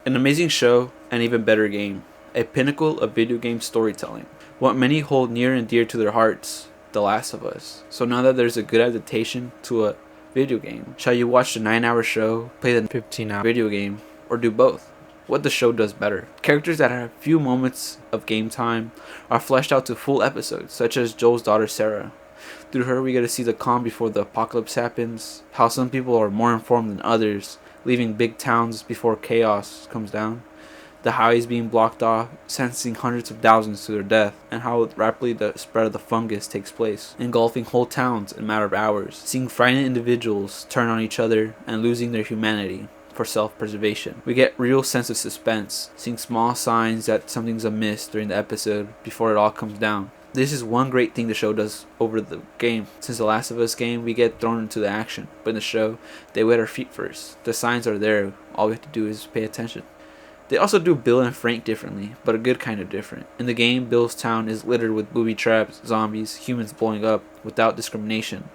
An amazing show, an even better game. A pinnacle of video game storytelling. What many hold near and dear to their hearts, The Last of Us. So now that there's a good adaptation to a video game, shall you watch the 9-hour show, play the 15-hour video game, or do both? What the show does better. Characters that have few moments of game time are fleshed out to full episodes, such as Joel's daughter Sarah. Through her, we get to see the calm before the apocalypse happens, how some people are more informed than others, leaving big towns before chaos comes down, the highways being blocked off, sentencing hundreds of thousands to their death, and how rapidly the spread of the fungus takes place, engulfing whole towns in a matter of hours, seeing frightened individuals turn on each other and losing their humanity for self-preservation. We get real sense of suspense, seeing small signs that something's amiss during the episode before it all comes down. This is one great thing the show does over the game. Since The Last of Us game, we get thrown into the action, but in the show, they wet our feet first. The signs are there, all we have to do is pay attention. They also do Bill and Frank differently, but a good kind of different. In the game, Bill's town is littered with booby traps, zombies, humans blowing up without discrimination.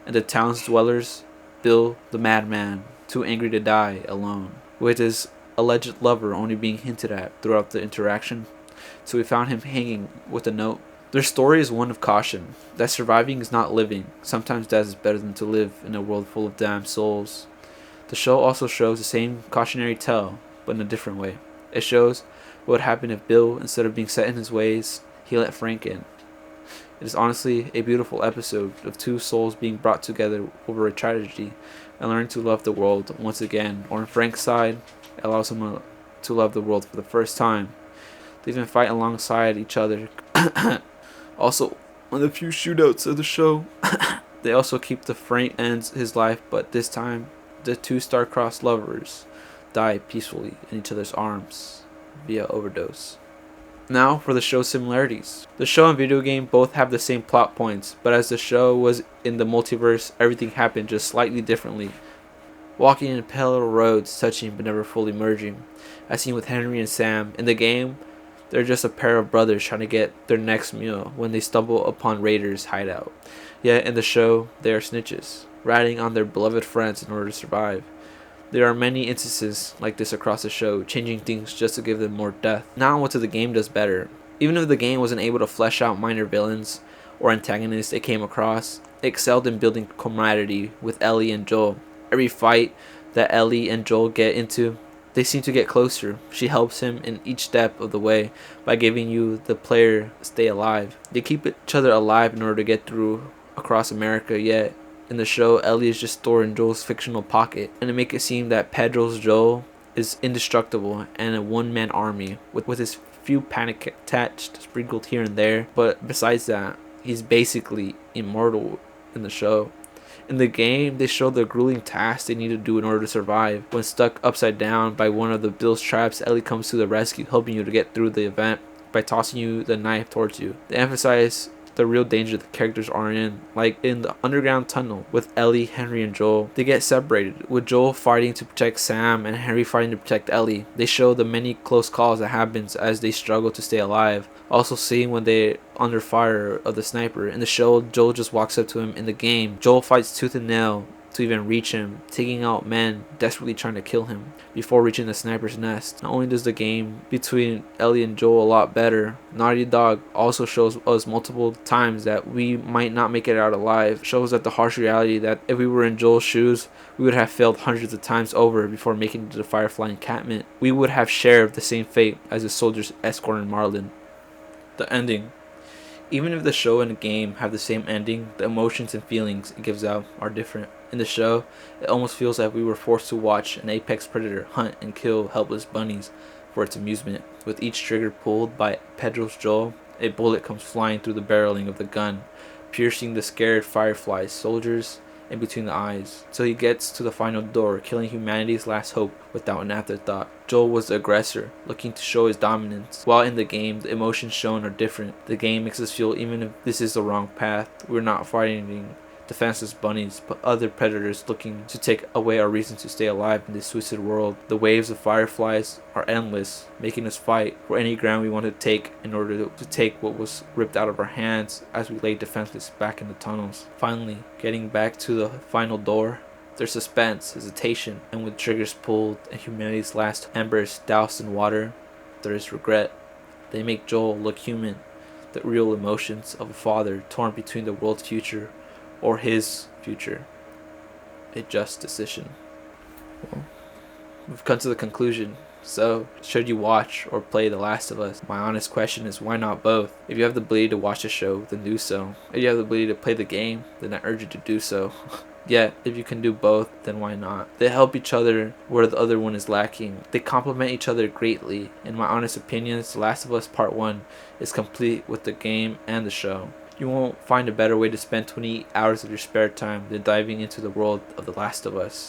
And the town's dwellers, Bill the madman, too angry to die alone, with his alleged lover only being hinted at throughout the interaction. So we found him hanging with a note. Their story is one of caution, that surviving is not living. Sometimes death is better than to live in a world full of damned souls. The show also shows the same cautionary tale, but in a different way. It shows what would happen if Bill, instead of being set in his ways, he let Frank in. It is honestly a beautiful episode of two souls being brought together over a tragedy and learning to love the world once again, or on Frank's side, it allows him to love the world for the first time. They even fight alongside each other. Also, one of the few shootouts of the show, they also keep the Frank ends his life, but this time, the two star-crossed lovers die peacefully in each other's arms via overdose. Now for the show's similarities. The show and video game both have the same plot points, but as the show was in the multiverse, everything happened just slightly differently. Walking in parallel roads, touching but never fully merging. As seen with Henry and Sam. In the game, they're just a pair of brothers trying to get their next meal when they stumble upon raiders' hideout. Yet in the show, they are snitches, ratting on their beloved friends in order to survive. There are many instances like this across the show, changing things just to give them more depth. Now what the game does better. Even if the game wasn't able to flesh out minor villains or antagonists it came across, it excelled in building camaraderie with Ellie and Joel. Every fight that Ellie and Joel get into, they seem to get closer. She helps him in each step of the way by giving you, the player, stay alive. They keep each other alive in order to get through across America, yet in the show, Ellie is just stored in Joel's fictional pocket, and to make it seem that Pedro's Joel is indestructible and a one-man army with his few panic attached sprinkled here and there, but besides that, he's basically immortal in the show. In the game, they show the grueling tasks they need to do in order to survive. When stuck upside down by one of the Bill's traps, Ellie comes to the rescue, helping you to get through the event by tossing you the knife towards you. They emphasize the real danger the characters are in, like in the underground tunnel with Ellie, Henry, and Joel. They get separated, with Joel fighting to protect Sam and Henry fighting to protect Ellie. They show the many close calls that happens as they struggle to stay alive. Also seeing when they're under fire of the sniper. In the show, Joel just walks up to him. In the game, Joel fights tooth and nail to even reach him, taking out men desperately trying to kill him before reaching the sniper's nest. Not only does the game between Ellie and Joel a lot better, Naughty Dog also shows us multiple times that we might not make it out alive. Shows that the harsh reality that if we were in Joel's shoes, we would have failed hundreds of times over before making it to the Firefly encampment. We would have shared the same fate as the soldiers escorting Marlin. The ending. Even if the show and the game have the same ending, the emotions and feelings it gives out are different. In the show, it almost feels like we were forced to watch an apex predator hunt and kill helpless bunnies for its amusement. With each trigger pulled by Pedro's Joel, a bullet comes flying through the barreling of the gun, piercing the scared Firefly's soldiers in between the eyes, till he gets to the final door, killing humanity's last hope without an afterthought. Joel was the aggressor, looking to show his dominance, while in the game, the emotions shown are different. The game makes us feel even if this is the wrong path, we're not fighting defenseless bunnies, but other predators looking to take away our reason to stay alive in this twisted world. The waves of fireflies are endless, making us fight for any ground we want to take in order to take what was ripped out of our hands as we lay defenseless back in the tunnels. Finally, getting back to the final door, There's suspense, hesitation, and with triggers pulled and humanity's last embers doused in water, there is regret. They make Joel look human, the real emotions of a father torn between the world's future or his future. A just decision. Well, we've come to the conclusion. So, should you watch or play The Last of Us? My honest question is, why not both? If you have the ability to watch the show, then do so. If you have the ability to play the game, then I urge you to do so. Yet, if you can do both, then why not? They help each other where the other one is lacking. They complement each other greatly. In my honest opinions, The Last of Us Part 1 is complete with the game and the show. You won't find a better way to spend 20 hours of your spare time than diving into the world of The Last of Us.